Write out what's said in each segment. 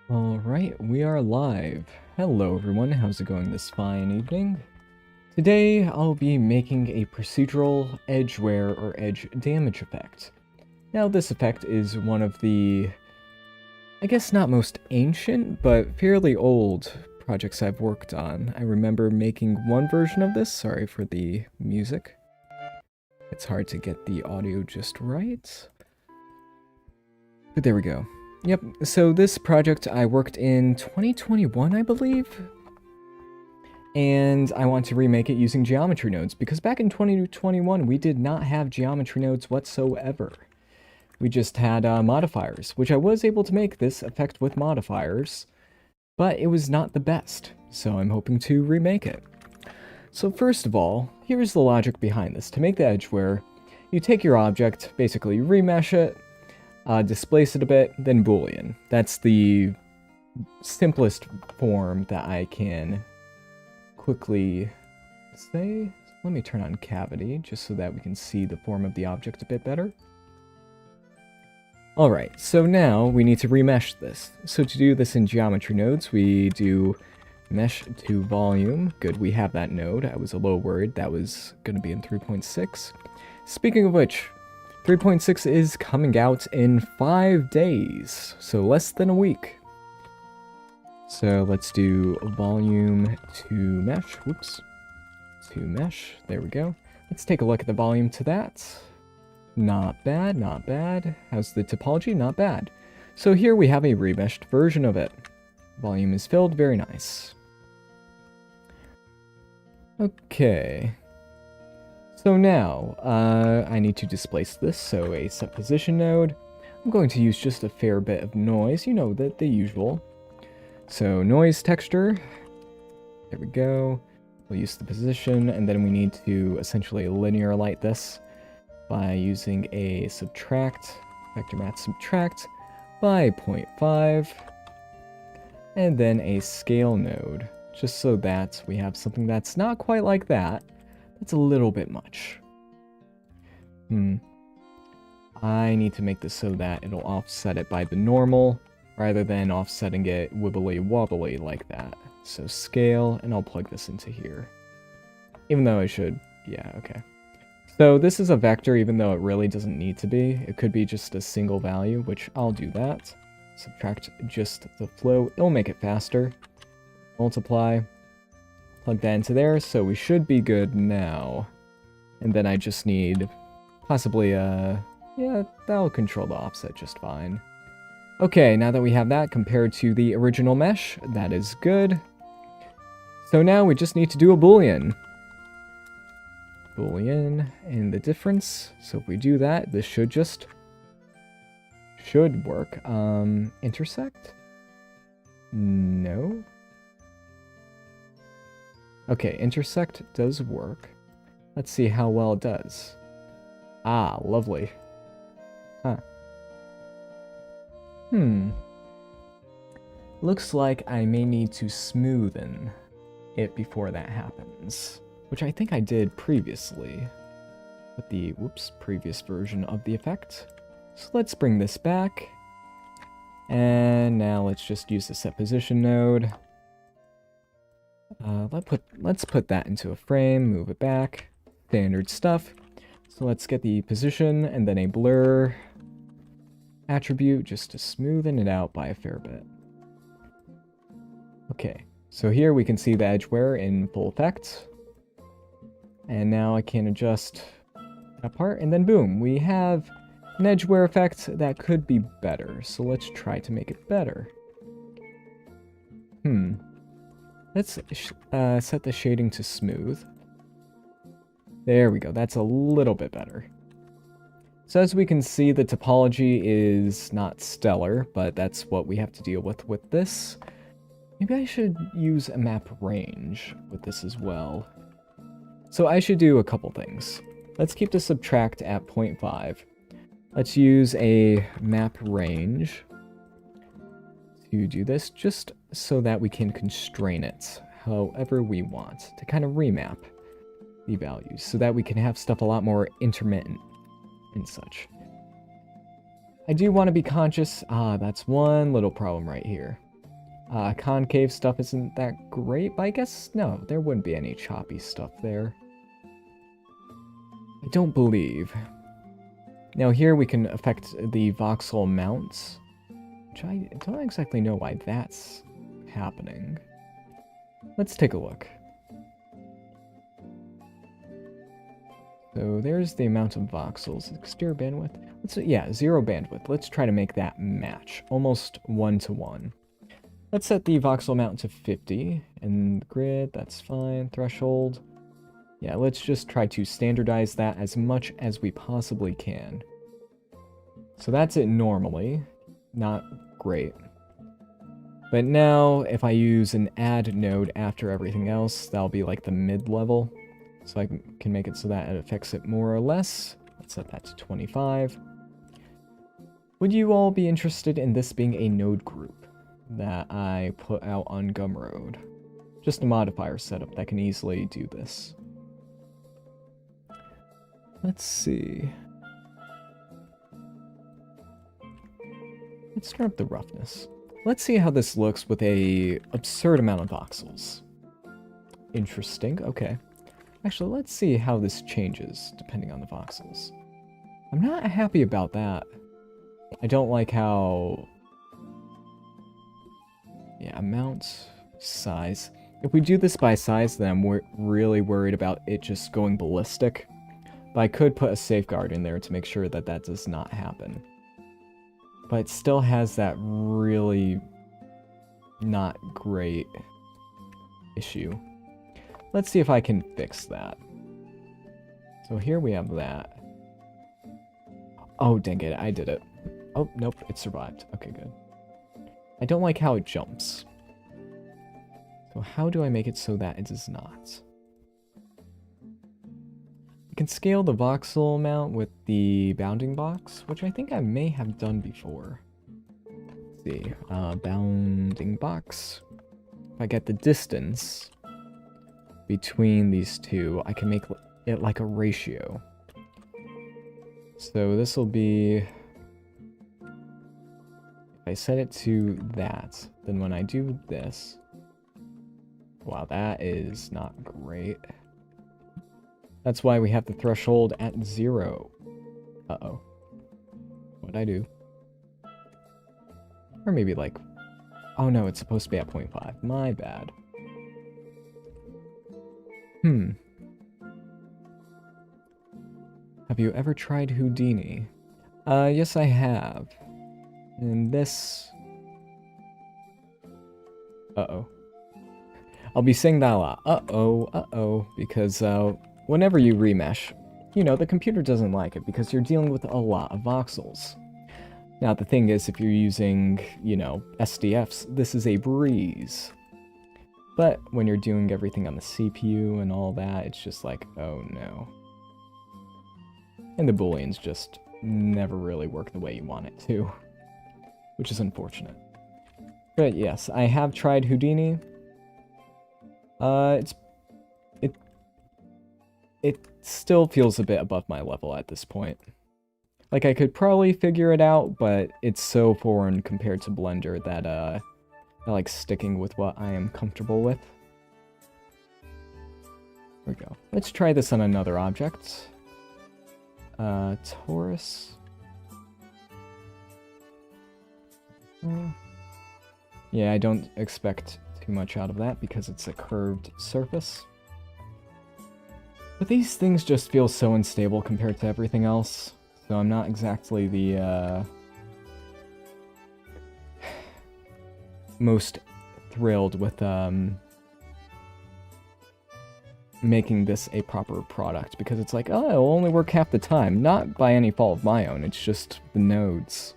Alright, we are live. Hello everyone, how's it going this fine evening? Today I'll be making a procedural edge wear or edge damage effect. Now this effect is one of the, I guess not most ancient, but fairly old projects I've worked on. I remember making one version of this, sorry for the music. It's hard to get the audio just right. But there we go. Yep, so this project I worked in 2021, I believe? And I want to remake it using geometry nodes, because back in 2021, we did not have geometry nodes whatsoever. We just had modifiers, which I was able to make this effect with modifiers, but it was not the best, so I'm hoping to remake it. So first of all, here's the logic behind this. To make the edge wear, you take your object, basically remesh it, displace it a bit, then Boolean. That's the simplest form that I can quickly say. Let me turn on cavity, just so that we can see the form of the object a bit better. Alright, so now we need to remesh this. So to do this in geometry nodes, we do mesh to volume. Good, we have that node. I was a little worried that was going to be in 3.6. Speaking of which, 3.6 is coming out in 5 days, so less than a week. So let's do volume to mesh, whoops, to mesh, there we go. Let's take a look at the volume to that. Not bad, not bad. How's the topology? Not bad. So here we have a remeshed version of it. Volume is filled, very nice. Okay. So now, I need to displace this, so a set position node. I'm going to use just a fair bit of noise, you know, the usual. So noise texture, there we go. We'll use the position, and then we need to essentially linear light this by using a subtract, vector math subtract by 0.5, and then a scale node, just so that we have something that's not quite like that. That's a little bit much. I need to make this so that it'll offset it by the normal, rather than offsetting it wibbly wobbly like that. So scale, and I'll plug this into here. Even though I should, yeah, okay. So this is a vector, even though it really doesn't need to be. It could be just a single value, which I'll do that. Subtract just the flow, it'll make it faster. Multiply. Plug that into there, so we should be good now. And then I just need possibly yeah, that'll control the offset just fine. Okay, now that we have that compared to the original mesh, that is good. So now we just need to do a Boolean. Boolean, and the difference. So if we do that, this should work. Intersect? No. Okay, intersect does work. Let's see how well it does. Ah, lovely. Huh. Looks like I may need to smoothen it before that happens. Which I think I did previously. With the, previous version of the effect. So let's bring this back. And now let's just use the set position node. Let's put that into a frame, move it back. Standard stuff. So let's get the position and then a blur attribute just to smoothen it out by a fair bit. Okay, so here we can see the edge wear in full effect. And now I can adjust that part, and then boom, we have an edge wear effect that could be better. So let's try to make it better. Let's set the shading to smooth. There we go, that's a little bit better. So as we can see, the topology is not stellar, but that's what we have to deal with this. Maybe I should use a map range with this as well. So I should do a couple things. Let's keep the subtract at 0.5. Let's use a map range to do this, just so that we can constrain it however we want, to kind of remap the values, so that we can have stuff a lot more intermittent and such. I do want to be conscious. That's one little problem right here. Concave stuff isn't that great, but I guess, no, there wouldn't be any choppy stuff there. I don't believe. Now here we can affect the voxel mounts, which I don't exactly know why that's happening. Let's take a look. So there's the amount of voxels. Exterior bandwidth. Yeah, 0 bandwidth. Let's try to make that match. Almost 1-to-1. Let's set the voxel amount to 50. And grid, that's fine. Threshold. Yeah, let's just try to standardize that as much as we possibly can. So that's it normally. Not great. But now, if I use an add node after everything else, that'll be like the mid-level. So I can make it so that it affects it more or less. Let's set that to 25. Would you all be interested in this being a node group that I put out on Gumroad? Just a modifier setup that can easily do this. Let's see. Let's turn up the roughness. Let's see how this looks with a absurd amount of voxels. Interesting, okay. Actually, let's see how this changes depending on the voxels. I'm not happy about that. I don't like how... Yeah, amount, size. If we do this by size, then I'm really worried about it just going ballistic. But I could put a safeguard in there to make sure that that does not happen. But it still has that really not great issue. Let's see if I can fix that. So here we have that. Oh, dang it, I did it. Oh, nope, it survived. Okay, good. I don't like how it jumps. So how do I make it so that it does not? I can scale the voxel amount with the bounding box, which I think I may have done before. Let's see, bounding box. If I get the distance between these two, I can make it like a ratio. So this will be... If I set it to that, then when I do this... Wow, that is not great. That's why we have the threshold at 0. Uh-oh. What'd I do? Or maybe like... Oh no, it's supposed to be at 0.5. My bad. Have you ever tried Houdini? Yes I have. And this... Uh-oh. I'll be saying that a lot. Uh-oh, because, whenever you remesh, you know, the computer doesn't like it because you're dealing with a lot of voxels. Now, the thing is, if you're using, you know, SDFs, this is a breeze. But when you're doing everything on the CPU and all that, it's just like, oh no. And the booleans just never really work the way you want it to, which is unfortunate. But yes, I have tried Houdini. It still feels a bit above my level at this point. Like, I could probably figure it out, but it's so foreign compared to Blender that, I like sticking with what I am comfortable with. There we go. Let's try this on another object. Torus. Yeah, I don't expect too much out of that because it's a curved surface. But these things just feel so unstable compared to everything else, so I'm not exactly the, most thrilled with, making this a proper product, because it's like, oh, it'll only work half the time. Not by any fault of my own, it's just the nodes.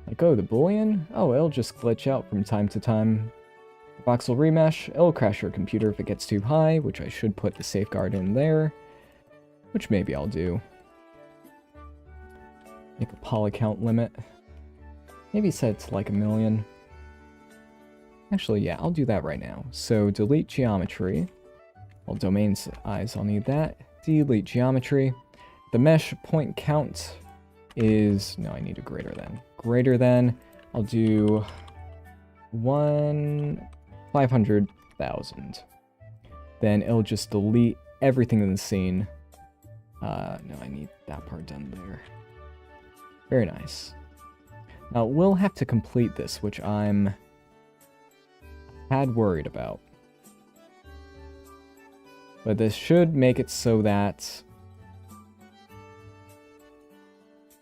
Like, oh, the boolean? Oh, it'll just glitch out from time to time. Voxel remesh, it'll crash your computer if it gets too high, which I should put the safeguard in there. Which maybe I'll do. Make a poly count limit. Maybe set it to like 1,000,000. Actually, yeah, I'll do that right now. So, delete geometry. Well, domain size, I'll need that. Delete geometry. The mesh point count is... No, I need a greater than. Greater than, I'll do 500,000. Then it'll just delete everything in the scene. No, I need that part done there. Very nice. Now, we'll have to complete this, which I'm worried about. But this should make it so that...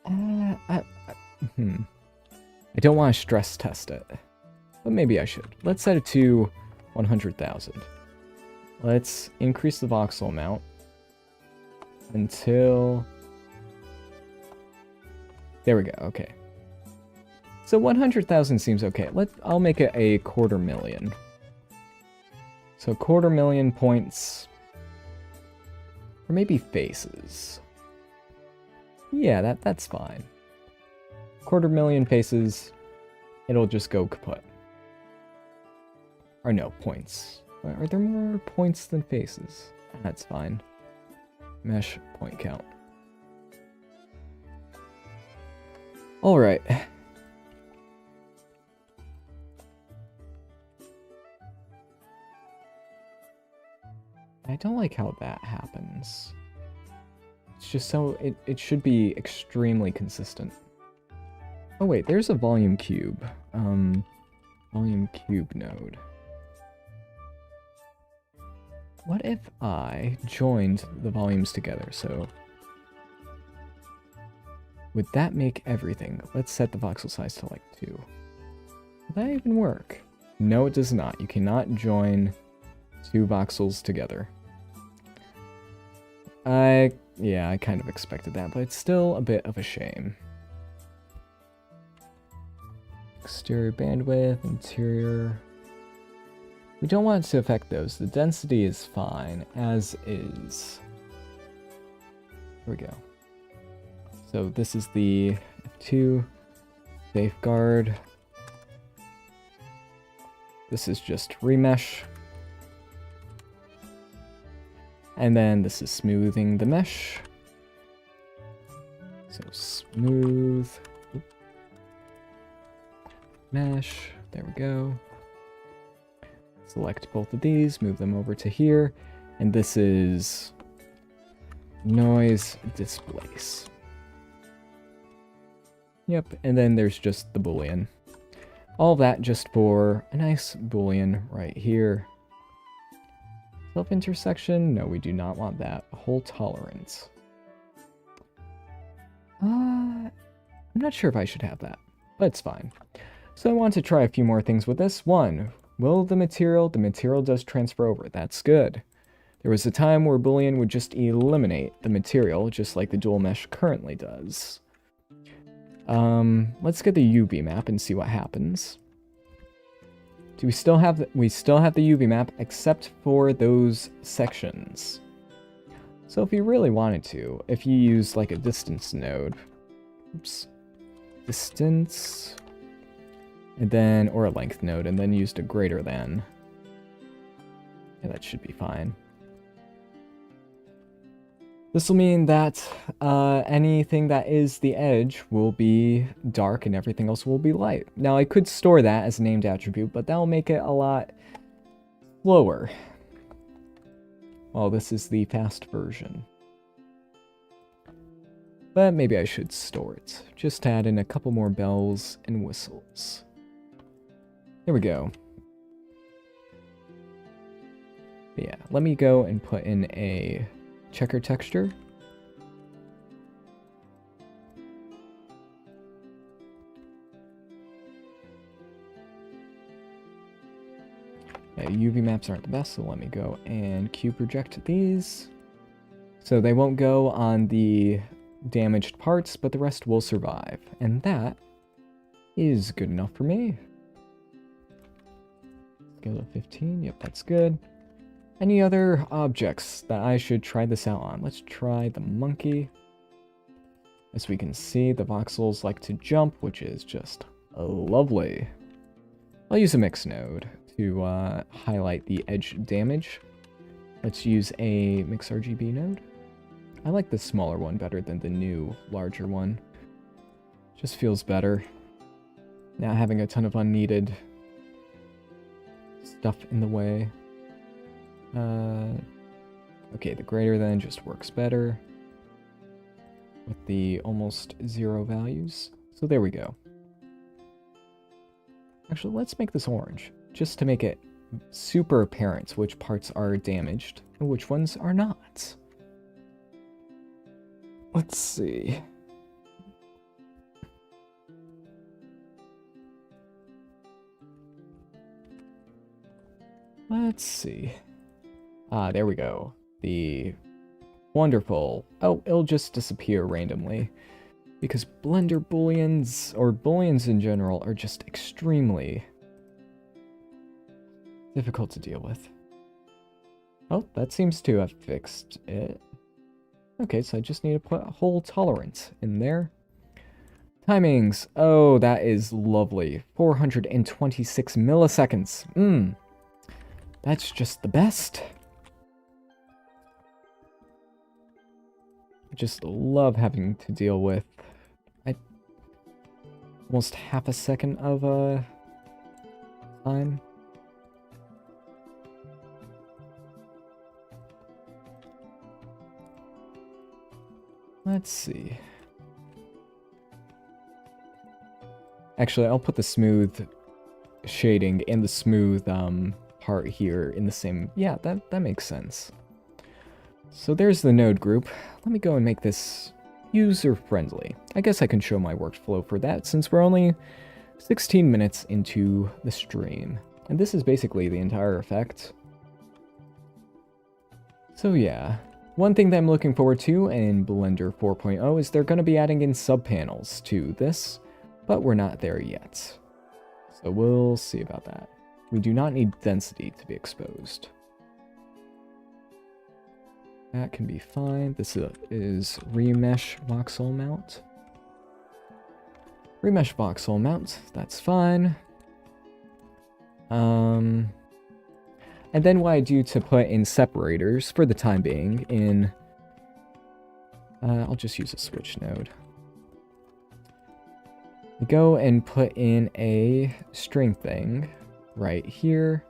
I don't want to stress test it. But maybe I should. Let's set it to 100,000. Let's increase the voxel amount until... There we go, okay. So 100,000 seems okay. I'll make it a 250,000. So 250,000 points. Or maybe faces. Yeah, that's fine. 250,000 faces. It'll just go kaput. Or no, points. Are there more points than faces? That's fine. Mesh point count. Alright. I don't like how that happens. It's just so... It should be extremely consistent. Oh wait, there's a volume cube. Volume cube node. What if I joined the volumes together? So... Would that make everything? Let's set the voxel size to like 2. Would that even work? No, it does not. You cannot join 2 voxels together. Yeah, I kind of expected that, but it's still a bit of a shame. Exterior bandwidth, interior... We don't want it to affect those. The density is fine, as is. Here we go. So this is the F2 safeguard. This is just remesh. And then this is smoothing the mesh. So smooth. Mesh. There we go. Select both of these, move them over to here. And this is noise displace. Yep, and then there's just the Boolean. All that just for a nice Boolean right here. Self-intersection? No, we do not want that. Hole tolerance. I'm not sure if I should have that, but it's fine. So I want to try a few more things with this. 1, will the material does transfer over. That's good. There was a time where Boolean would just eliminate the material, just like the dual mesh currently does. Let's get the UV map and see what happens. Do we still have the UV map except for those sections? So if you really wanted to, if you use like a distance node, distance, and then, or a length node, and then used a greater than, yeah, that should be fine. This will mean that anything that is the edge will be dark and everything else will be light. Now I could store that as a named attribute, but that will make it a lot slower. Well, this is the fast version. But maybe I should store it. Just to add in a couple more bells and whistles. Here we go. But yeah, let me go and put in a checker texture. Yeah, UV maps aren't the best, so let me go and cube project these. So they won't go on the damaged parts, but the rest will survive. And that is good enough for me. Scale of 15, yep, that's good. Any other objects that I should try this out on? Let's try the monkey. As we can see, the voxels like to jump, which is just lovely. I'll use a mix node to highlight the edge damage. Let's use a mix RGB node. I like the smaller one better than the new, larger one. Just feels better. Not having a ton of unneeded stuff in the way. Okay, the greater than just works better with the almost 0 values. So there we go. Actually, let's make this orange, just to make it super apparent which parts are damaged and which ones are not. Let's see. Let's see. Ah, there we go. The wonderful... Oh, it'll just disappear randomly. Because Blender booleans, or booleans in general, are just extremely difficult to deal with. Oh, that seems to have fixed it. Okay, so I just need to put a whole tolerance in there. Timings. Oh, that is lovely. 426 milliseconds. That's just the best. I just love having to deal with almost half a second of time. Let's see. Actually, I'll put the smooth shading and the smooth part here in the same... Yeah, that makes sense. So there's the node group. Let me go and make this user-friendly. I guess I can show my workflow for that since we're only 16 minutes into the stream. And this is basically the entire effect. So yeah, one thing that I'm looking forward to in Blender 4.0 is they're going to be adding in subpanels to this, but we're not there yet. So we'll see about that. We do not need density to be exposed. That can be fine. This is remesh voxel mount. Remesh voxel mount, that's fine. And then what I do to put in separators for the time being in... I'll just use a switch node. I go and put in a string thing right here.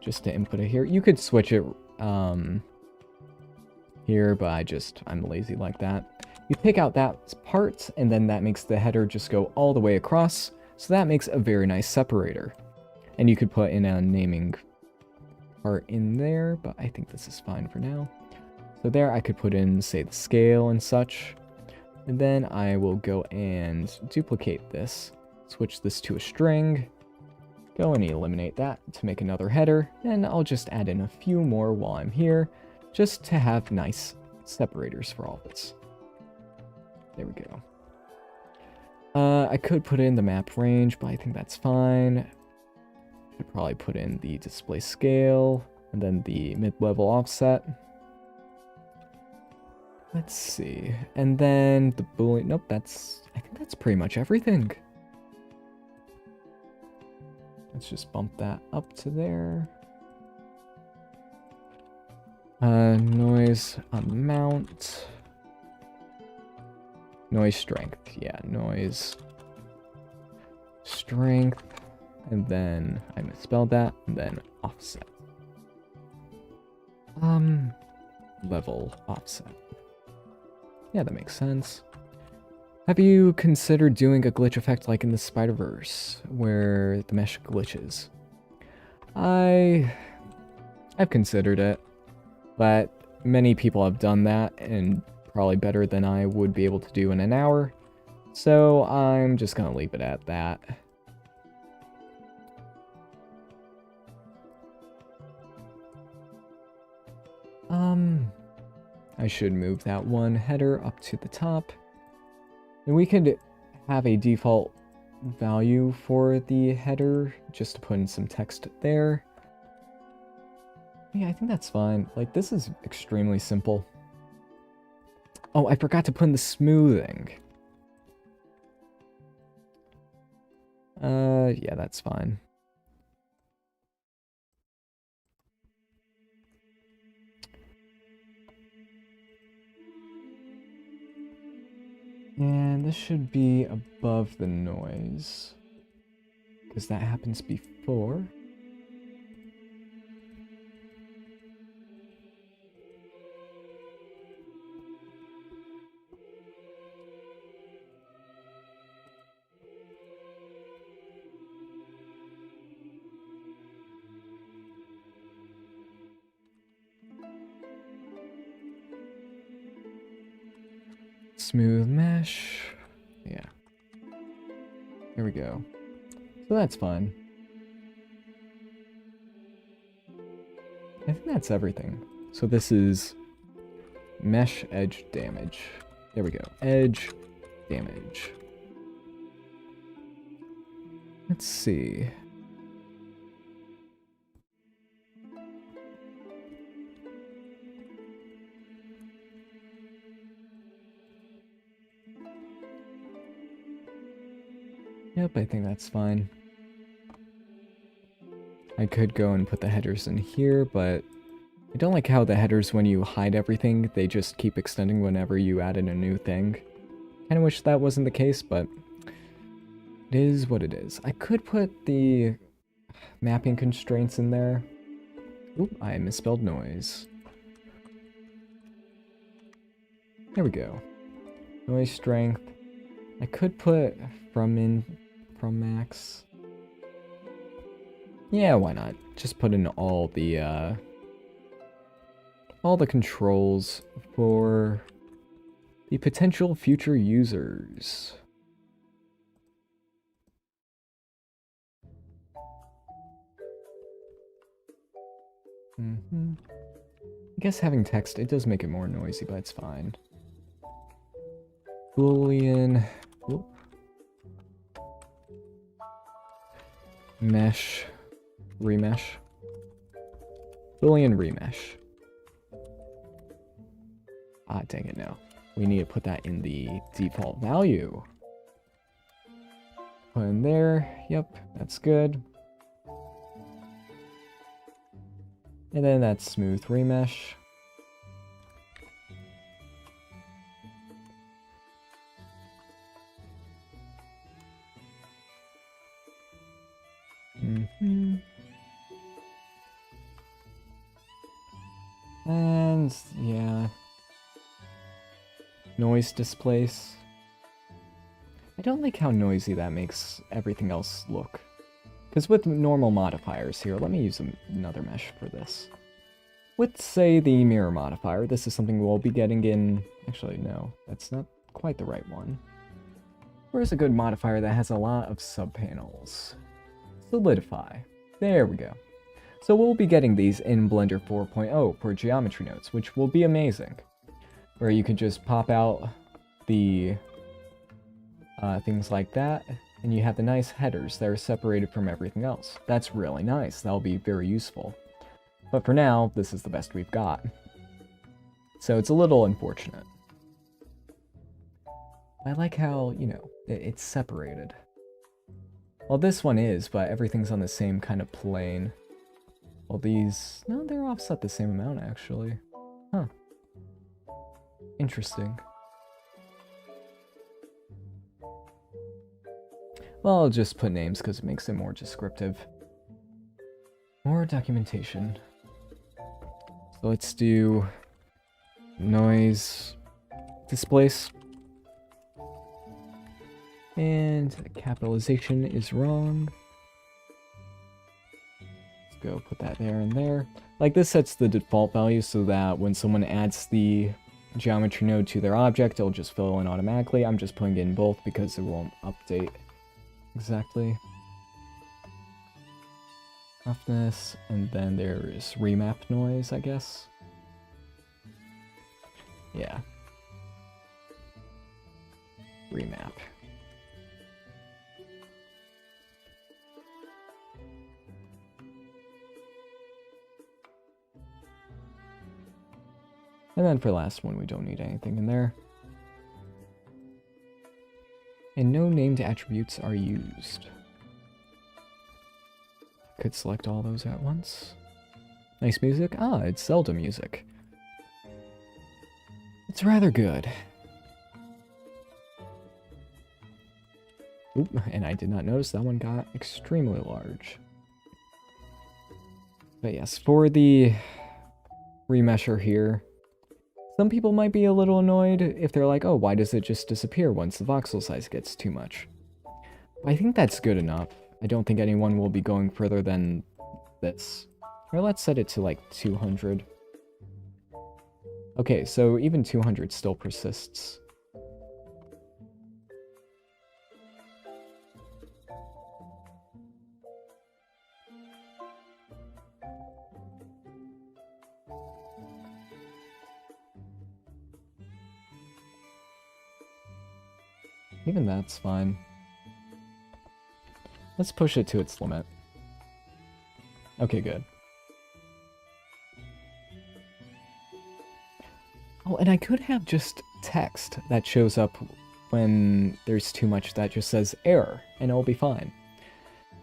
Just to input it here. You could switch it here, but I'm lazy like that. You pick out that part, and then that makes the header just go all the way across. So that makes a very nice separator. And you could put in a naming part in there, but I think this is fine for now. So there I could put in, say, the scale and such. And then I will go and duplicate this, switch this to a string, go and eliminate that to make another header, and I'll just add in a few more while I'm here, just to have nice separators for all this. There we go. I could put in the map range, but I think that's fine. Should probably put in the display scale, and then the mid-level offset. Let's see. And then the boolean... Nope, I think that's pretty much everything. Let's just bump that up to there. Noise amount. Noise strength. Yeah, noise strength. And then I misspelled that. And then offset. Level offset. Yeah, that makes sense. Have you considered doing a glitch effect like in the Spider-Verse, where the mesh glitches? I've considered it, but many people have done that, and probably better than I would be able to do in an hour, so I'm just gonna leave it at that. I should move that one header up to the top. And we could have a default value for the header, just to put in some text there. Yeah, I think that's fine. Like, this is extremely simple. Oh, I forgot to put in the smoothing. Yeah, that's fine. And this should be above the noise, because that happens before. Smooth mesh. Yeah. There we go. So that's fine. I think that's everything. So this is mesh edge damage. There we go. Edge damage. Let's see. Yep, I think that's fine. I could go and put the headers in here, but I don't like how the headers, when you hide everything, they just keep extending whenever you add in a new thing. Kinda wish that wasn't the case, but it is what it is. I could put the mapping constraints in there. Oop, I misspelled noise. There we go. Noise strength. I could put from max. Yeah, why not? Just put in all the controls for the potential future users. I guess having text, it does make it more noisy, but it's fine. Boolean. Whoop. Mesh. Remesh. Boolean remesh. Ah, dang it, no. We need to put that in the default value. Put in there. Yep, that's good. And then that's smooth remesh. And yeah. Noise displace. I don't like how noisy that makes everything else look. Because with normal modifiers here, let me use another mesh for this. With, say, the mirror modifier, this is something we'll be getting in... Actually, no, that's not quite the right one. Where's a good modifier that has a lot of subpanels? Solidify. There we go. So we'll be getting these in Blender 4.0 for geometry nodes, which will be amazing. Where you can just pop out the things like that, and you have the nice headers that are separated from everything else. That's really nice. That'll be very useful. But for now, this is the best we've got. So it's a little unfortunate. I like how, you know, it's separated. Well, this one is, but everything's on the same kind of plane. Well, these... No, they're offset the same amount, actually. Huh. Interesting. Well, I'll just put names because it makes it more descriptive. More documentation. So let's do noise displace. And capitalization is wrong. Let's go put that there and there. Like, this sets the default value so that when someone adds the geometry node to their object, it'll just fill in automatically. I'm just putting it in both because it won't update exactly. Roughness, and then there is remap noise, I guess. Yeah. Remap. And then for the last one, we don't need anything in there. And no named attributes are used. Could select all those at once. Nice music. Ah, it's Zelda music. It's rather good. Oop, and I did not notice that one got extremely large. But yes, for the remesher here, some people might be a little annoyed if they're like, oh, why does it just disappear once the voxel size gets too much? I think that's good enough. I don't think anyone will be going further than this. Or let's set it to like 200. Okay, so even 200 still persists. Even that's fine. Let's push it to its limit. Okay, good. Oh, and I could have just text that shows up when there's too much that just says error, and it'll be fine.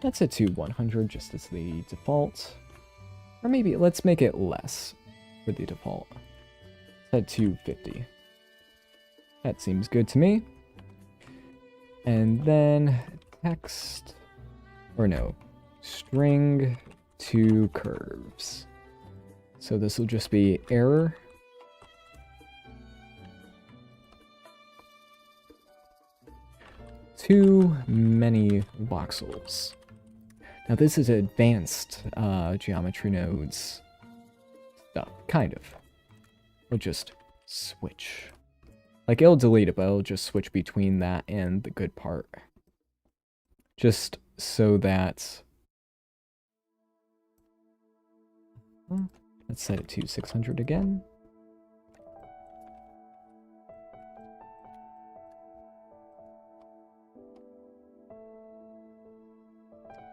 That's set to 100 just as the default. Or maybe let's make it less for the default. Set to 50. That seems good to me. And then text, or no, string to curves. So this will just be error. Too many voxels. Now this is advanced geometry nodes stuff, kind of. We'll just switch. Like, it'll delete it, but it'll just switch between that and the good part. Just so that... Let's set it to 600 again.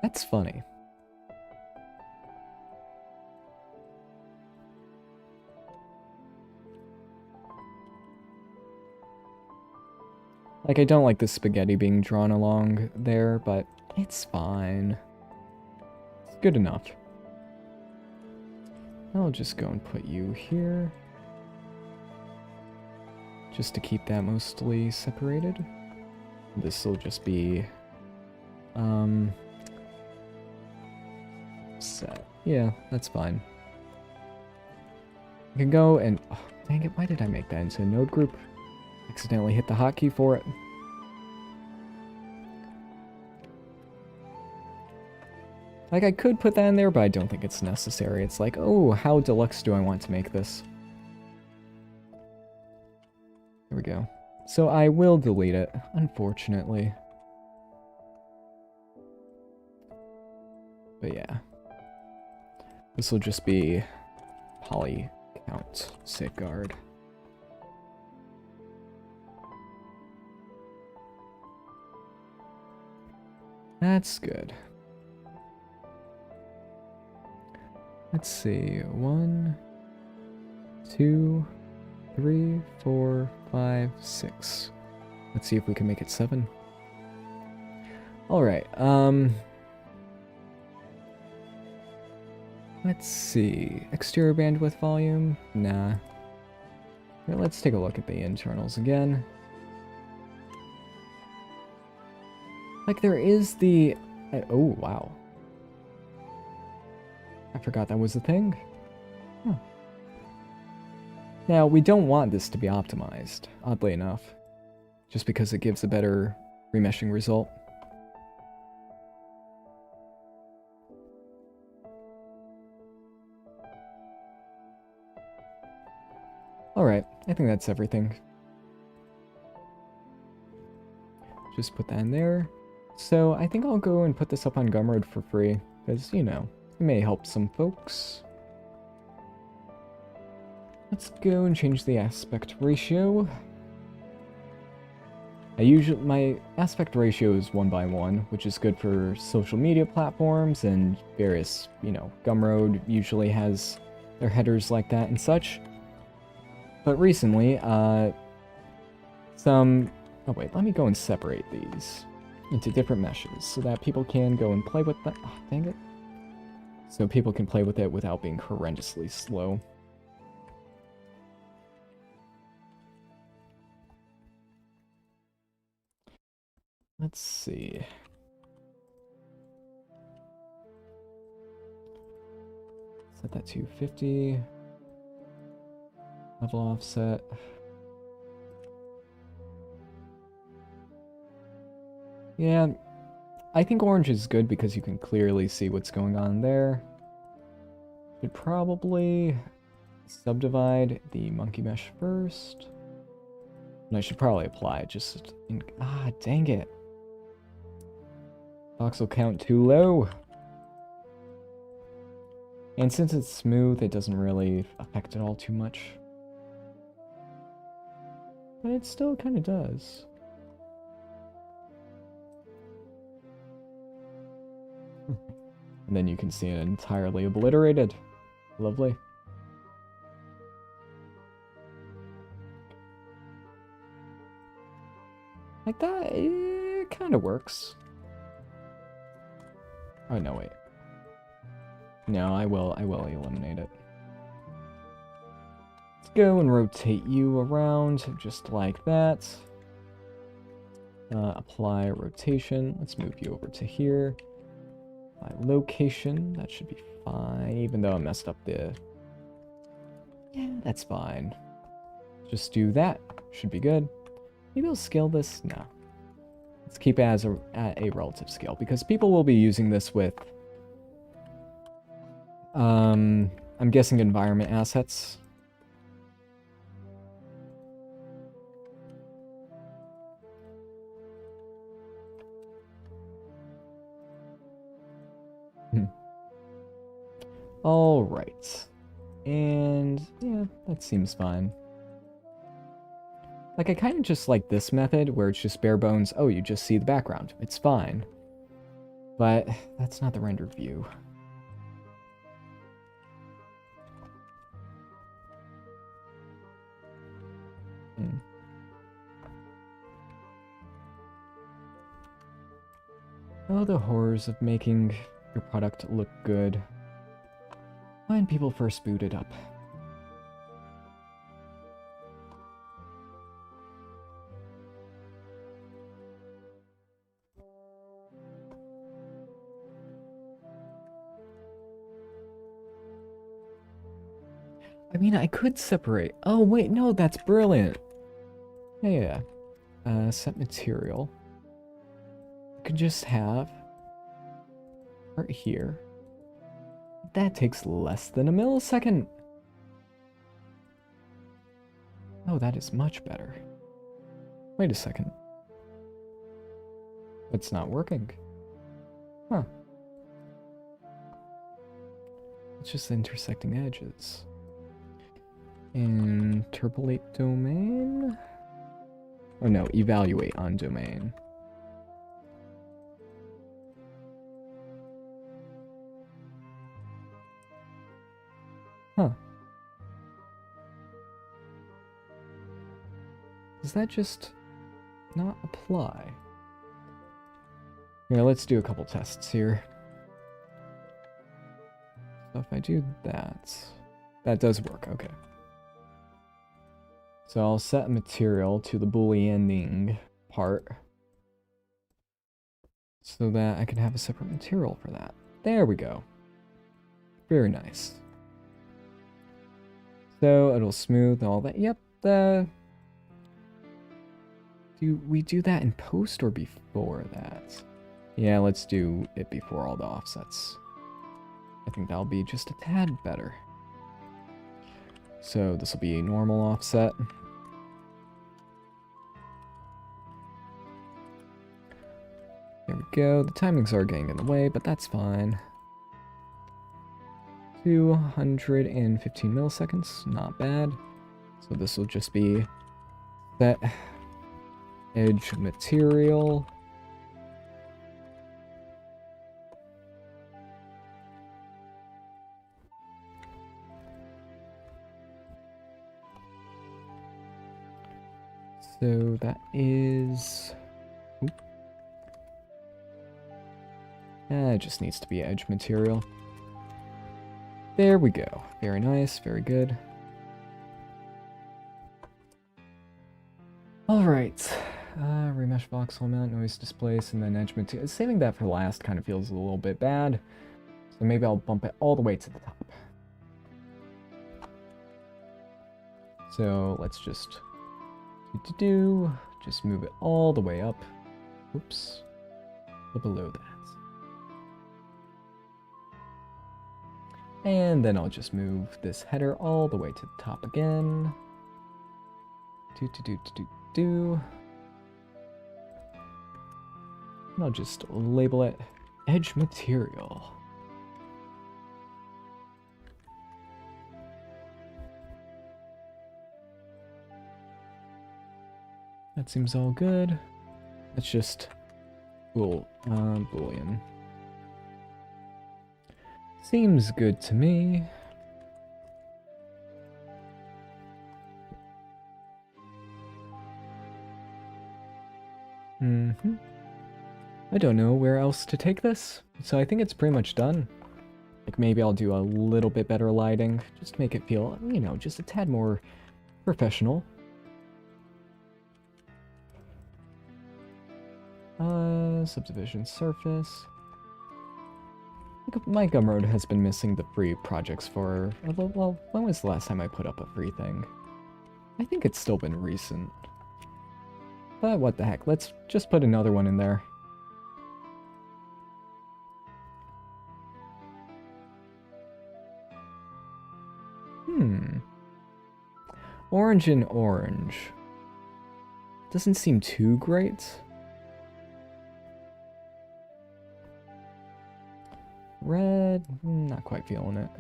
That's funny. Like, I don't like the spaghetti being drawn along there, but it's fine. It's good enough. I'll just go and put you here. Just to keep that mostly separated. This will just be... set. Yeah, that's fine. I can go and... Oh, dang it, why did I make that into a node group? Accidentally hit the hotkey for it. Like, I could put that in there, but I don't think it's necessary. It's like, oh, how deluxe do I want to make this? There we go. So I will delete it, unfortunately. But yeah. This will just be poly count safeguard. That's good. Let's see. 1, 2, 3, 4, 5, 6. Let's see if we can make it 7. Alright, let's see. Exterior bandwidth volume? Nah. Here, let's take a look at the internals again. Like, there is the... oh, wow. I forgot that was a thing. Huh. Now, we don't want this to be optimized, oddly enough. Just because it gives a better remeshing result. Alright, I think that's everything. Just put that in there. So, I think I'll go and put this up on Gumroad for free, because, you know, it may help some folks. Let's go and change the aspect ratio. My aspect ratio is 1:1, which is good for social media platforms and various, you know, Gumroad usually has their headers like that and such. But recently, oh wait, let me go and separate these into different meshes so that people can go and play with that. Oh, dang it. So people can play with it without being horrendously slow. Let's see. Set that to 50. Level offset. Yeah, I think orange is good because you can clearly see what's going on there. Should probably subdivide the monkey mesh first. And I should probably apply it just in... Ah, dang it. Voxel count too low. And since it's smooth, it doesn't really affect it all too much. But it still kind of does. And then you can see it entirely obliterated. Lovely. Like that, it kind of works. Oh, no, wait. No, I will eliminate it. Let's go and rotate you around, just like that. Apply rotation. Let's move you over to here. By location, that should be fine, even though I messed up the... Yeah, that's fine. Just do that. Should be good. Maybe I'll scale this? No. Let's keep it as at a relative scale, because people will be using this with... I'm guessing environment assets. All right. And yeah, that seems fine. Like, I kind of just like this method where it's just bare bones. Oh, you just see the background. It's fine. But that's not the rendered view. Oh, the horrors of making your product look good when people first boot it up. I mean, I could separate. Oh, wait, no, that's brilliant. Yeah. Set material. I could just have right here. That takes less than a millisecond. Oh, that is much better. Wait a second. It's not working. Huh. It's just intersecting edges. Interpolate domain? Oh no, evaluate on domain. Huh. Does that just not apply? Yeah, let's do a couple tests here. So if I do that, that does work, okay. So I'll set material to the booleaning part so that I can have a separate material for that. There we go. Very nice. So it'll smooth all that. Yep, do we do that in post or before that? Yeah, let's do it before all the offsets. I think that'll be just a tad better. So this will be a normal offset. There we go. The timings are getting in the way, but that's fine. 215 milliseconds, not bad. So this will just be set edge material. So that is... it just needs to be edge material. There we go. Very nice, very good. Alright. Remesh voxel amount, noise displace, and then edge material. Saving that for last kind of feels a little bit bad. So maybe I'll bump it all the way to the top. So let's just just move it all the way up. Oops. Below that. And then I'll just move this header all the way to the top again. And I'll just label it edge material. That seems all good. Let's just boolean. Seems good to me. I don't know where else to take this, so I think it's pretty much done. Like, maybe I'll do a little bit better lighting, just to make it feel, you know, just a tad more professional. Subdivision surface. My Gumroad has been missing the free projects for, well, when was the last time I put up a free thing? I think it's still been recent. But what the heck, let's just put another one in there. Orange and orange. Doesn't seem too great. Red, not quite feeling it.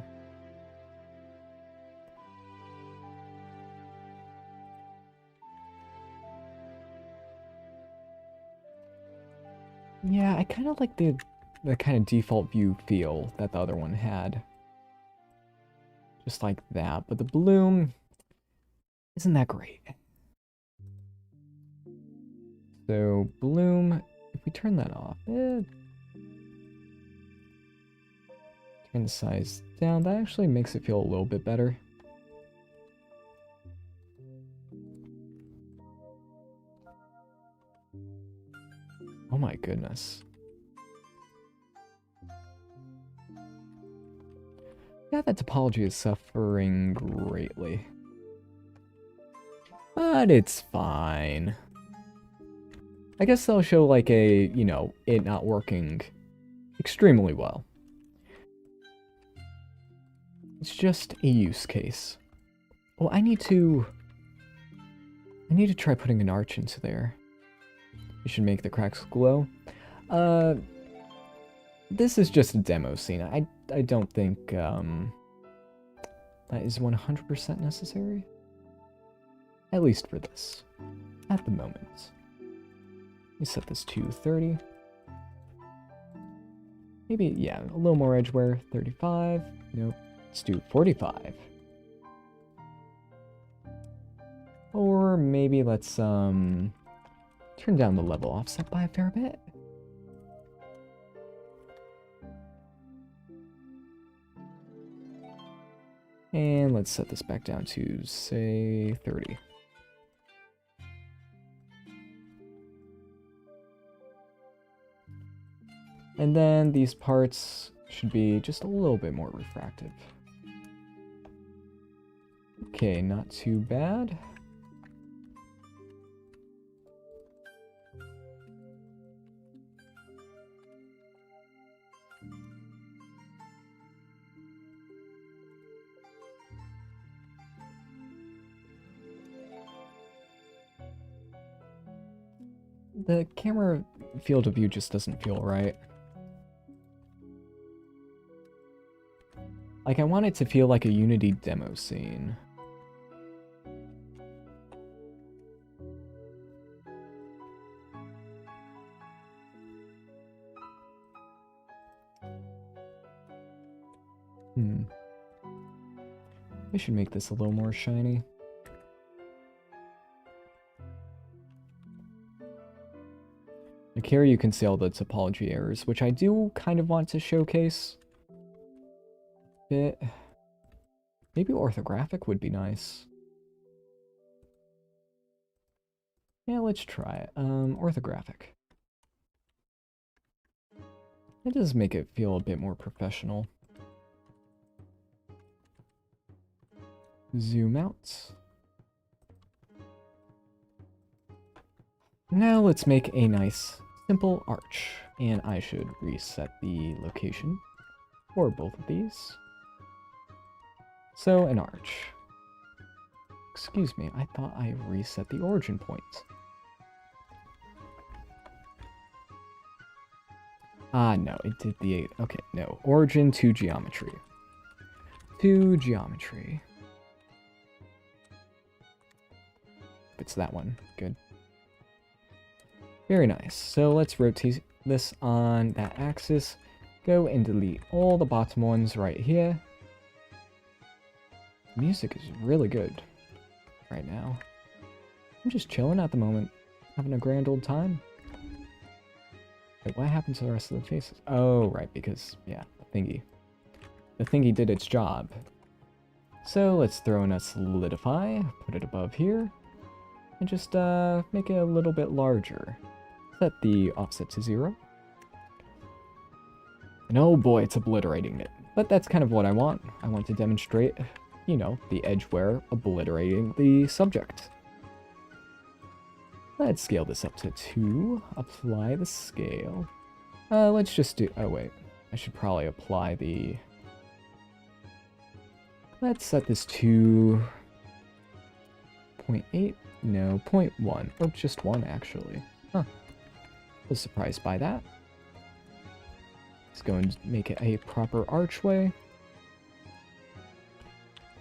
Yeah, I kind of like the kind of default view feel that the other one had. Just like that, but the bloom isn't that great. So, bloom, if we turn that off, turn the size down, that actually makes it feel a little bit better. Oh my goodness. Yeah, that topology is suffering greatly. But it's fine. I guess they'll show like a, you know, it not working extremely well. It's just a use case. Oh, I need to try putting an arch into there. You should make the cracks glow. This is just a demo scene. I don't think that is 100% necessary. At least for this. At the moment. Let me set this to 30. Maybe, yeah, a little more edge wear. 35. Nope. Let's do 45. Or maybe let's turn down the level offset by a fair bit. And let's set this back down to, say, 30. And then these parts should be just a little bit more refractive. Okay, not too bad. The camera field of view just doesn't feel right. Like, I want it to feel like a Unity demo scene. I should make this a little more shiny. Like here you can see all the topology errors, which I do kind of want to showcase. Bit. Maybe orthographic would be nice. Yeah, let's try it. Orthographic. It does make it feel a bit more professional. Zoom out. Now let's make a nice, simple arch. And I should reset the location for both of these. So, an arch. Excuse me, I thought I reset the origin point. Ah, no, it did the 8. Okay, no. Origin to geometry. To geometry. It's that one. Good. Very nice. So let's rotate this on that axis. go and delete all the bottom ones right here. Music is really good right now. I'm just chilling at the moment, having a grand old time. Wait, what happened to the rest of the faces? Oh, right, because, yeah, the thingy. The thingy did its job. So let's throw in a solidify, put it above here, and just make it a little bit larger. Set the offset to 0. And oh boy, it's obliterating it. But that's kind of what I want. I want to demonstrate, you know, the edgeware obliterating the subject. Let's scale this up to 2. Apply the scale. Let's just do... Oh, wait. I should probably apply the... Let's set this to... 0.8? No, 0.1. Or just 1, actually. Huh. I was surprised by that. Let's go and make it a proper archway.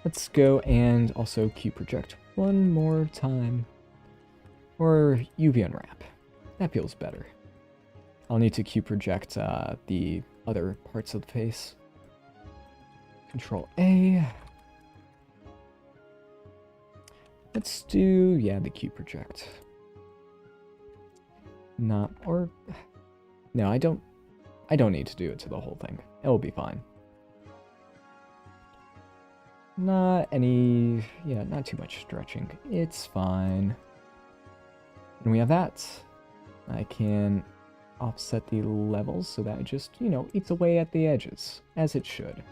Let's go and also Q project one more time. Or UV unwrap. That feels better. I'll need to Q project the other parts of the face. Control A. Let's do, yeah, the Q project. Not, or, no, I don't need to do it to the whole thing. It'll be fine. Not any, yeah, not too much stretching. It's fine. And we have that. I can offset the levels so that it just, you know, eats away at the edges, as it should.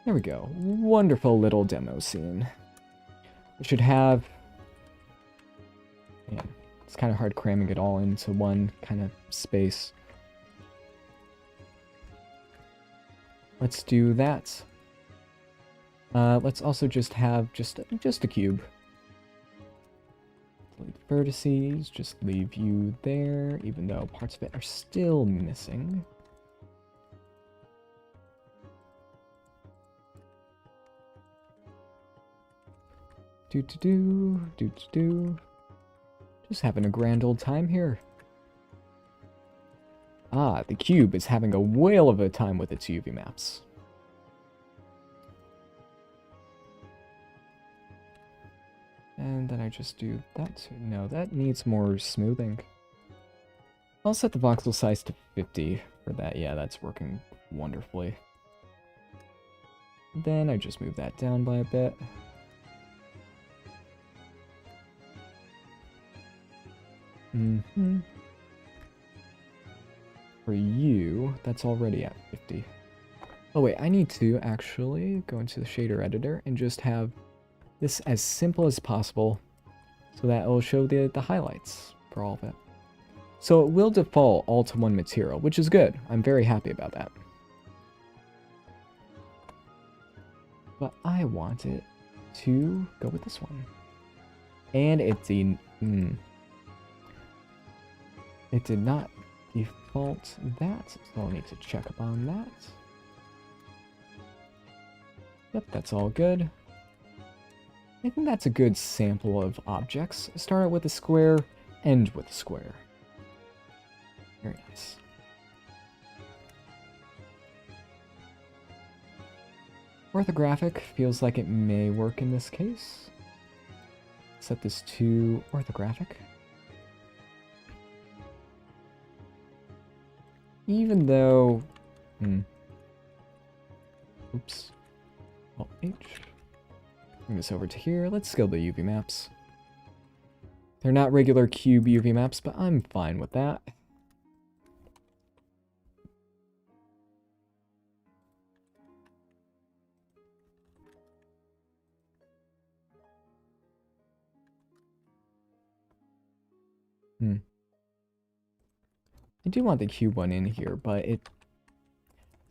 There we go. Wonderful little demo scene. We should have... Yeah, it's kind of hard cramming it all into one kind of space. Let's do that. Let's also just have just a cube. Delete vertices, just leave you there, even though parts of it are still missing. Do. Just having a grand old time here. Ah, the cube is having a whale of a time with its UV maps. And then I just do that too. No, that needs more smoothing. I'll set the voxel size to 50 for that. Yeah, that's working wonderfully. Then I just move that down by a bit. For you, that's already at 50. Oh wait, I need to actually go into the shader editor and just have this as simple as possible so that it will show the highlights for all of it. So it will default all to one material, which is good. I'm very happy about that. But I want it to go with this one. And it did not default that, so I'll need to check up on that. Yep, that's all good. I think that's a good sample of objects. Start with a square, end with a square. Very nice. Orthographic feels like it may work in this case. Set this to orthographic. Even though... Oops. Alt H. Bring this over to here. Let's scale the UV maps. They're not regular cube UV maps, but I'm fine with that. I do want the cube one in here, but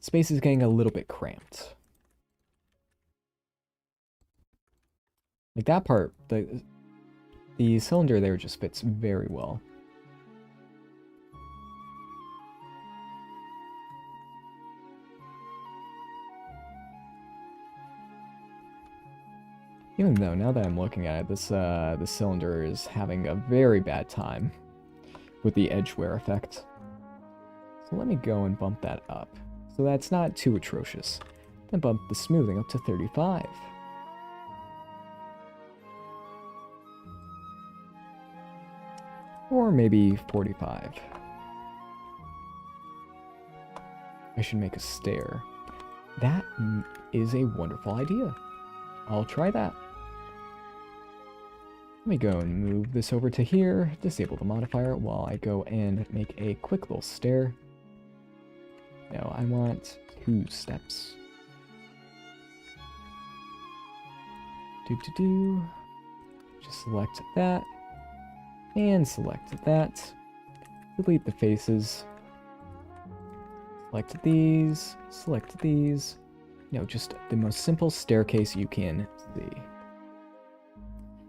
space is getting a little bit cramped. Like that part, the cylinder there just fits very well. Even though, now that I'm looking at it, this cylinder is having a very bad time with the edgeware effect. So let me go and bump that up. So that's not too atrocious. Then bump the smoothing up to 35. Or maybe 45. I should make a stair. That is a wonderful idea. I'll try that. Let me go and move this over to here, disable the modifier while I go and make a quick little stair. No, I want 2 steps. Just select that. And select that. Delete the faces. Select these. Select these. No, just the most simple staircase you can see.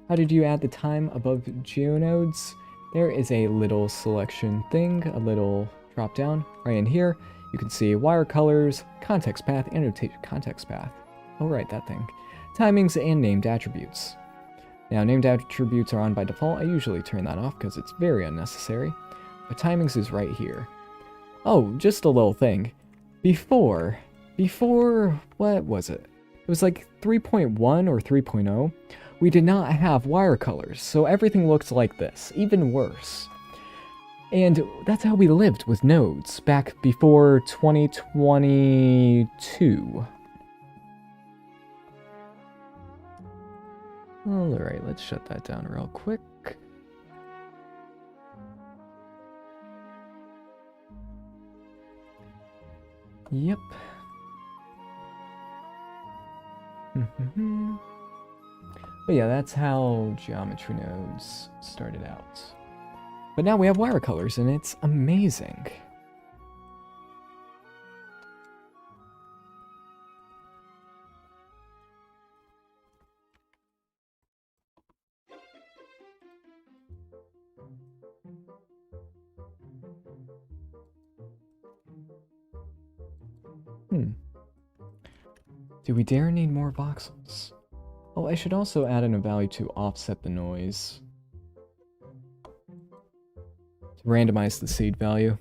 How did you add the time above geonodes? There is a little selection thing, a little drop down right in here. You can see wire colors, context path, annotate context path. Oh right, that thing. Timings and named attributes. Now named attributes are on by default. I usually turn that off because it's very unnecessary. But timings is right here. Oh, just a little thing. Before, what was it? It was like 3.1 or 3.0. We did not have wire colors, so everything looked like this, even worse. And that's how we lived with nodes back before 2022. Alright, let's shut that down real quick. Yep. But yeah, that's how geometry nodes started out. But now we have wire colors, and it's amazing. Do we dare need more voxels? Oh, I should also add in a value to offset the noise. To randomize the seed value.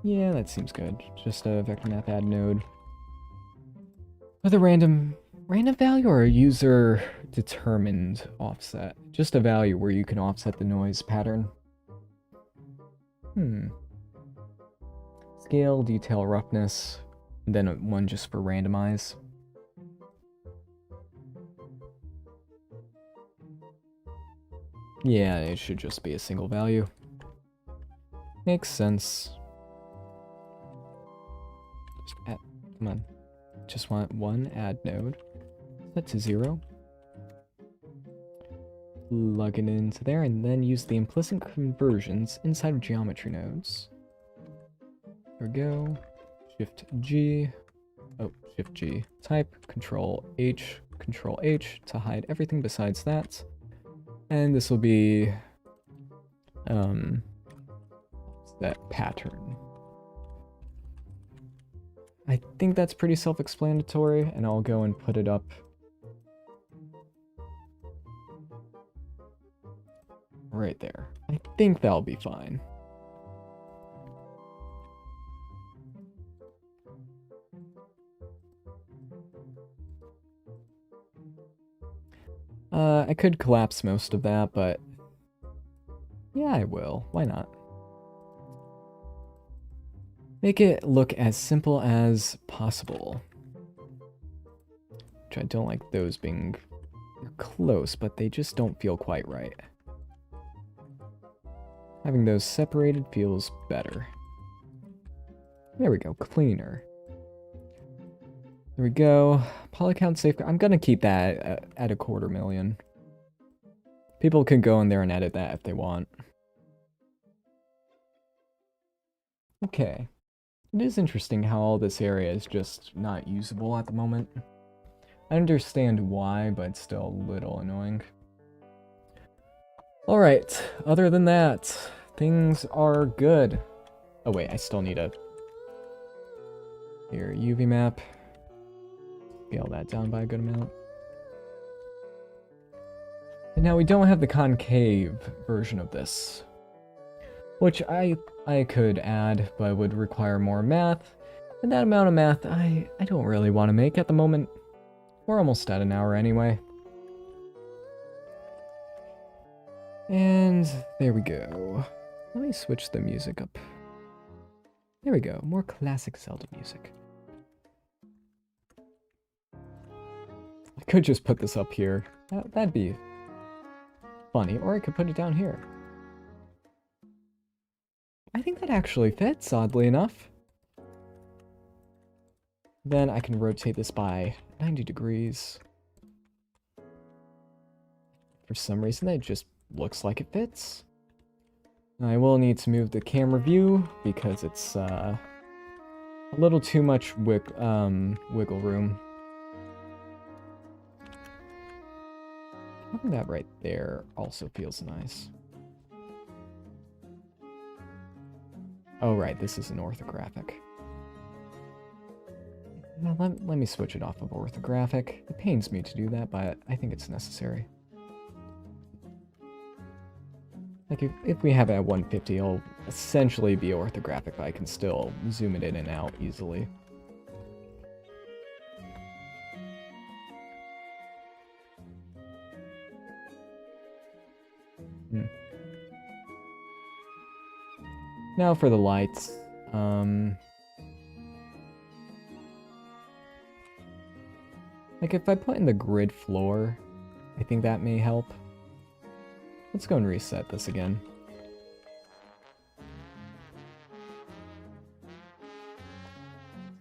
Yeah, that seems good. Just a vector map add node. With a random value or a user determined offset? Just a value where you can offset the noise pattern. Scale, detail, roughness, and then one just for randomize. Yeah, it should just be a single value. Makes sense. Just add, come on. Just want one add node. Set to 0. Plug it into there, and then use the implicit conversions inside of geometry nodes. There we go. Shift G. Oh, Shift G. Type, Control H to hide everything besides that. And this will be that pattern. I think that's pretty self-explanatory, and I'll go and put it up right there. I think that'll be fine. I could collapse most of that, but yeah, I will. Why not? Make it look as simple as possible. Which I don't like those being close, but they just don't feel quite right. Having those separated feels better. There we go, cleaner. There we go. Poly count safeguard. I'm gonna keep that at 250,000. People can go in there and edit that if they want. Okay. It is interesting how all this area is just not usable at the moment. I understand why, but it's still a little annoying. Alright, other than that, things are good. Oh wait, I still need a... Here, UV map. Scale that down by a good amount. And now we don't have the concave version of this, which I could add, but would require more math. And that amount of math I don't really want to make at the moment. We're almost at an hour anyway. And there we go. Let me switch the music up. There we go, more classic Zelda music. I could just put this up here. That'd be funny, or I could put it down here. I think that actually fits, oddly enough. Then I can rotate this by 90 degrees. For some reason, that just looks like it fits. I will need to move the camera view because it's a little too much wiggle room. Having that right there also feels nice. Oh right, this is an orthographic. Now let me switch it off of orthographic. It pains me to do that, but I think it's necessary. Like, if we have it at 150, it'll essentially be orthographic, but I can still zoom it in and out easily. Now for the lights. Like, if I put in the grid floor, I think that may help. Let's go and reset this again.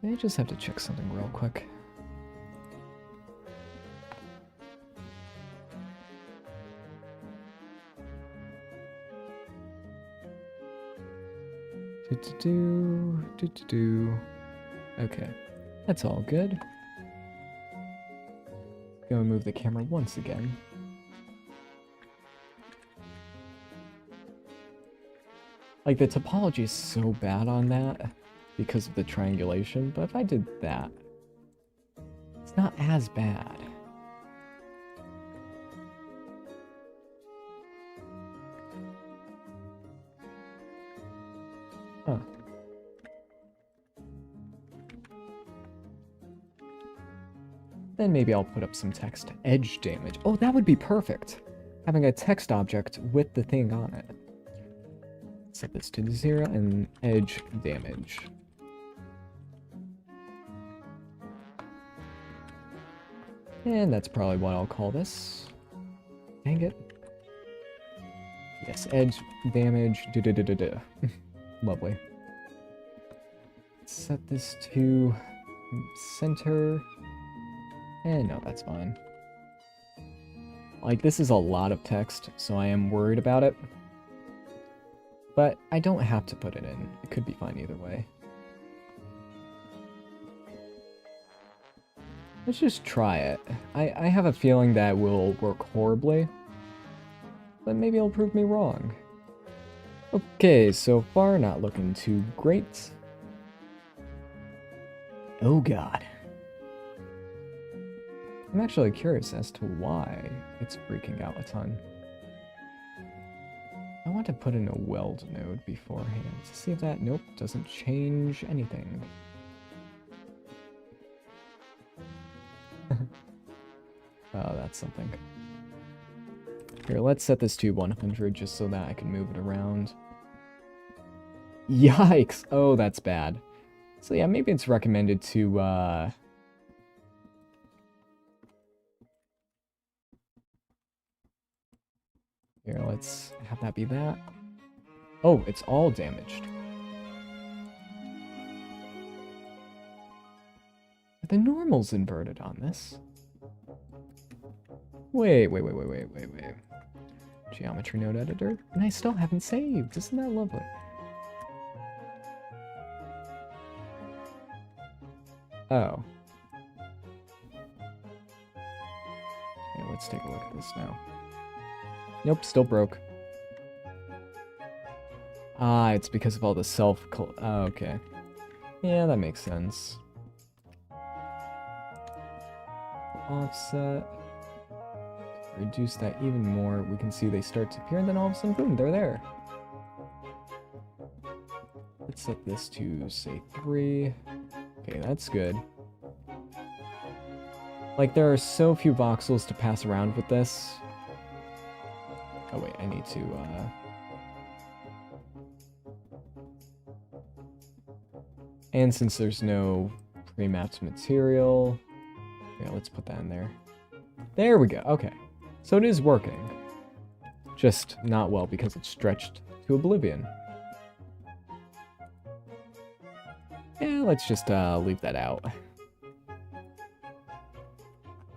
I just have to check something real quick. Okay, that's all good. Go and move the camera once again. Like, the topology is so bad on that because of the triangulation, but if I did that, it's not as bad. Huh. Then maybe I'll put up some text. Edge damage. Oh, that would be perfect. Having a text object with the thing on it. Set this to 0 and edge damage. And that's probably what I'll call this. Dang it. Yes, edge damage. Lovely. Set this to center. And no, that's fine. Like, this is a lot of text, so I am worried about it. But I don't have to put it in. It could be fine either way. Let's just try it. I have a feeling that will work horribly. But maybe it'll prove me wrong. Okay, so far not looking too great. Oh god. I'm actually curious as to why it's freaking out a ton. I want to put in a weld node beforehand to see if that, nope, doesn't change anything. Oh, that's something. Here, let's set this to 100 just so that I can move it around. Yikes! Oh, that's bad. So yeah, maybe it's recommended to, Here, let's have that be that. Oh, it's all damaged. The normal's inverted on this. Wait. Geometry node editor? And I still haven't saved. Isn't that lovely? Oh. Okay, let's take a look at this now. Nope, still broke. Ah, it's because of all the oh, okay. Yeah, that makes sense. Offset. reduce that even more, we can see they start to appear, and then all of a sudden, boom, they're there. Let's set this to, say, 3. Okay, that's good. Like, there are so few voxels to pass around with this. Oh, wait, I need to, And since there's no pre-mapped material... Yeah, let's put that in there. There we go, okay. So it is working. Just not well because it's stretched to oblivion. Yeah, let's just leave that out.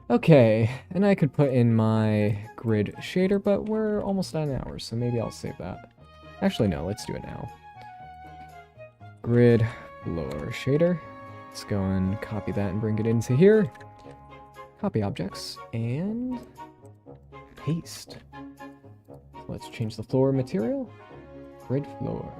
Okay, and I could put in my grid shader, but we're almost at an hour, so maybe I'll save that. Actually, no, let's do it now. Grid lower shader. Let's go and copy that and bring it into here. Copy objects, and paste. Let's change the floor material. Grid floor.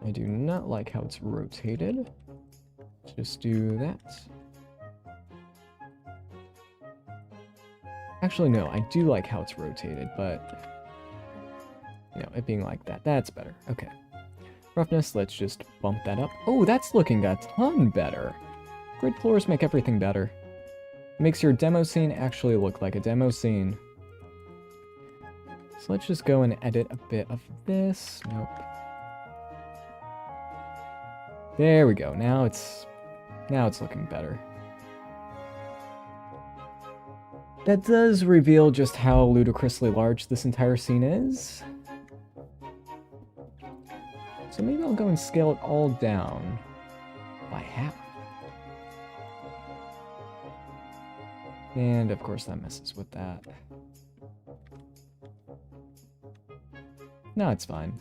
I do not like how it's rotated. Let's just do that. Actually, no, I do like how it's rotated, but... You know, it being like that, that's better. Okay. Roughness, let's just bump that up. Oh, that's looking a ton better. Grid floors make everything better. It makes your demo scene actually look like a demo scene. So let's just go and edit a bit of this. Nope. There we go. Now it's looking better. That does reveal just how ludicrously large this entire scene is. So maybe I'll go and scale it all down by half. And of course that messes with that. No, it's fine.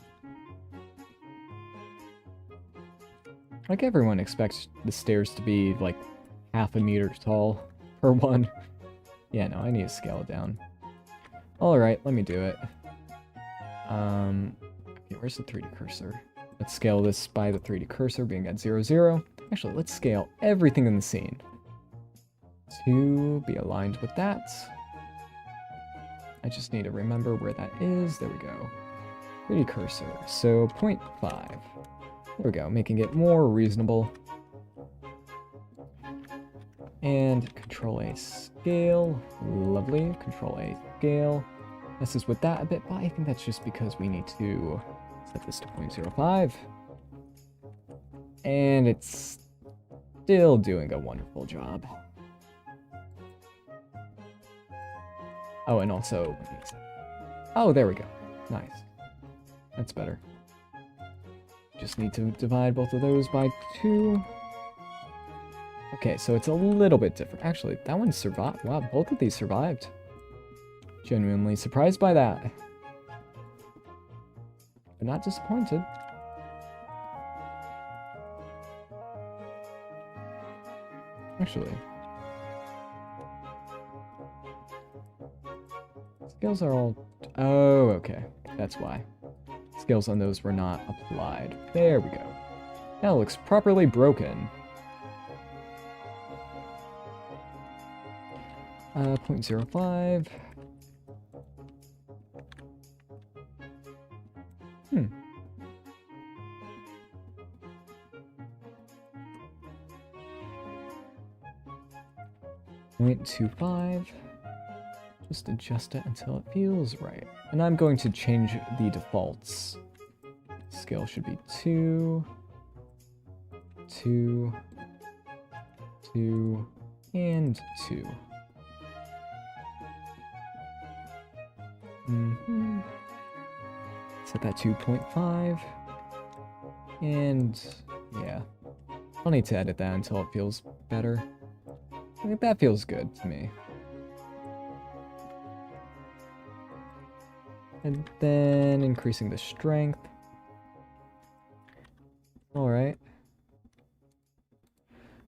Like, everyone expects the stairs to be, like, half a meter tall per one. Yeah, no, I need to scale it down. Alright, let me do it. Okay, where's the 3D cursor? Let's scale this by the 3D cursor being at 0, 0. Actually, let's scale everything in the scene to be aligned with that. I just need to remember where that is. There we go. 3D cursor, so 0.5. There we go, making it more reasonable. And Control A scale. Lovely. Control A scale. Messes with that a bit, but I think that's just because we need to set this to 0.05. And it's still doing a wonderful job. Oh, and also... Oh, there we go. Nice. That's better. Just need to divide both of those by 2. Okay, so it's a little bit different. Actually, that one survived. Wow, both of these survived. Genuinely surprised by that. But not disappointed. Actually. Scales are all... Oh, okay. That's why. Scales on those were not applied. There we go. Now it looks properly broken. 0.05. Hmm. .25. Just adjust it until it feels right. And I'm going to change the defaults. Scale should be 2, 2, 2, and 2. Set that to 0.5. And yeah, I'll need to edit that until it feels better. I think that feels good to me. And then increasing the strength. Alright.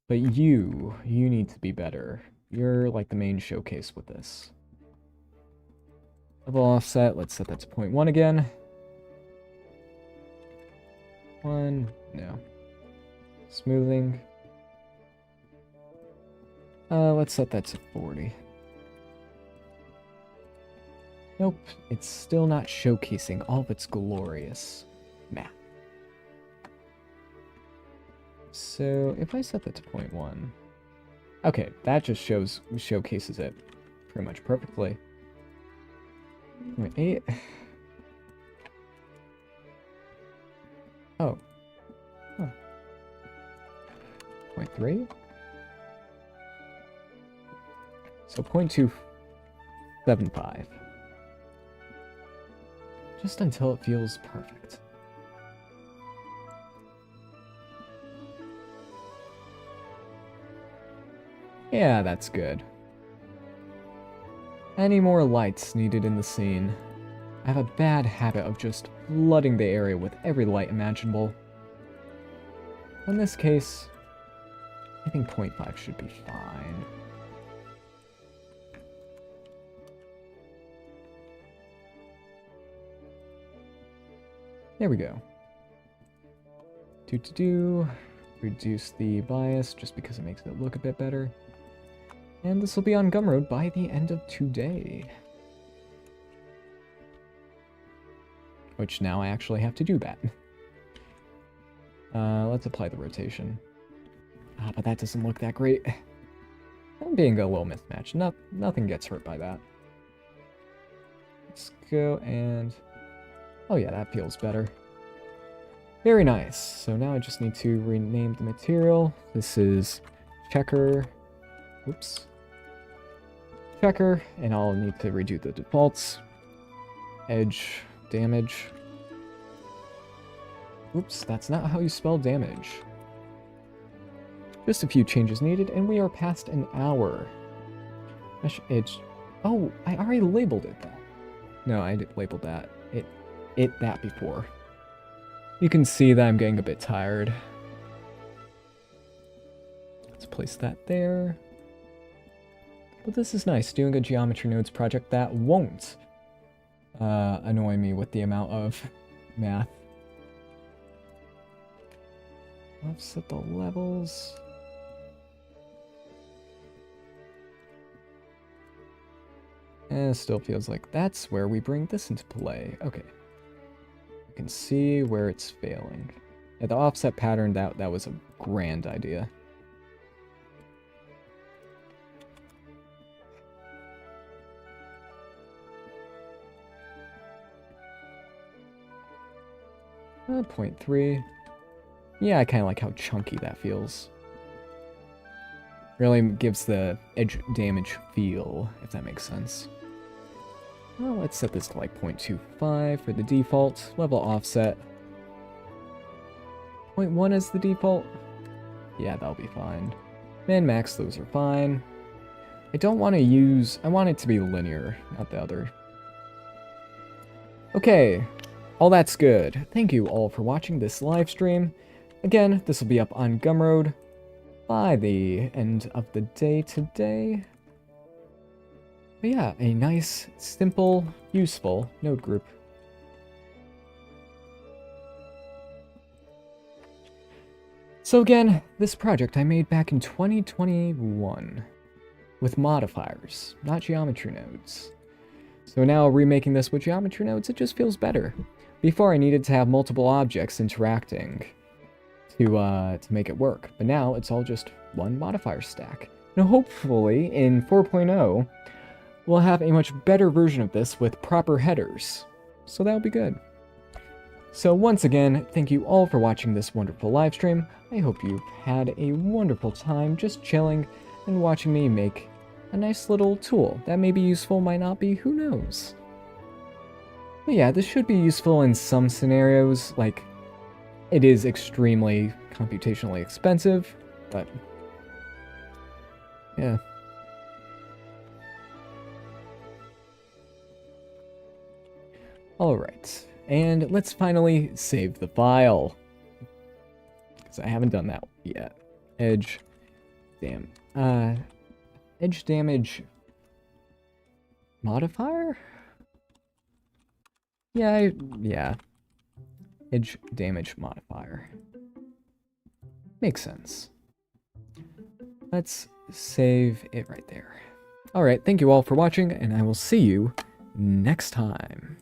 But you need to be better. You're like the main showcase with this. Level offset, let's set that to 0.1 again. 1, no. Smoothing. Let's set that to 40. Nope, it's still not showcasing all of its glorious math. So if I set that to 0.1, okay, that just showcases it pretty much perfectly. 0.8. Oh. Huh. 0.3. So 0.275. Just until it feels perfect. Yeah, that's good. Any more lights needed in the scene? I have a bad habit of just flooding the area with every light imaginable. In this case, I think 0.5 should be fine. There we go. Reduce the bias just because it makes it look a bit better. And this will be on Gumroad by the end of today. Which now I actually have to do that. Let's apply the rotation. But that doesn't look that great. I'm being a little mismatched. Nothing gets hurt by that. Let's go and... Oh yeah, that feels better. Very nice. So now I just need to rename the material. This is checker. Oops. Checker, and I'll need to redo the defaults. Edge damage. Oops, that's not how you spell damage. Just a few changes needed, and we are past an hour. Mesh edge. Oh, I already labeled it that. No, I did label that. It that before. You can see that I'm getting a bit tired. Let's place that there. But this is nice, doing a Geometry Nodes project that won't annoy me with the amount of math. Offset the levels. And it still feels like that's where we bring this into play. Okay. You can see where it's failing. Yeah, the offset pattern, that was a grand idea. Uh, 0.3. Yeah, I kind of like how chunky that feels. Really gives the edge damage feel, if that makes sense. Well, let's set this to like 0.25 for the default. Level offset. 0.1 is the default. Yeah, that'll be fine. Min, max, those are fine. I don't want to use... I want it to be linear, not the other. Okay, all that's good. Thank you all for watching this live stream. Again, this will be up on Gumroad by the end of the day today. But yeah, a nice, simple, useful node group. So again, this project I made back in 2021 with modifiers, not geometry nodes. So now remaking this with geometry nodes, it just feels better. Before I needed to have multiple objects interacting to make it work, but now it's all just one modifier stack. Now hopefully in 4.0, we'll have a much better version of this with proper headers. So that'll be good. So once again, thank you all for watching this wonderful live stream. I hope you've had a wonderful time just chilling and watching me make a nice little tool that may be useful, might not be, who knows. But yeah, this should be useful in some scenarios, like it is extremely computationally expensive, but yeah. Alright, and let's finally save the file. Because I haven't done that yet. Edge damage modifier? Yeah. Edge damage modifier. Makes sense. Let's save it right there. Alright, thank you all for watching, and I will see you next time.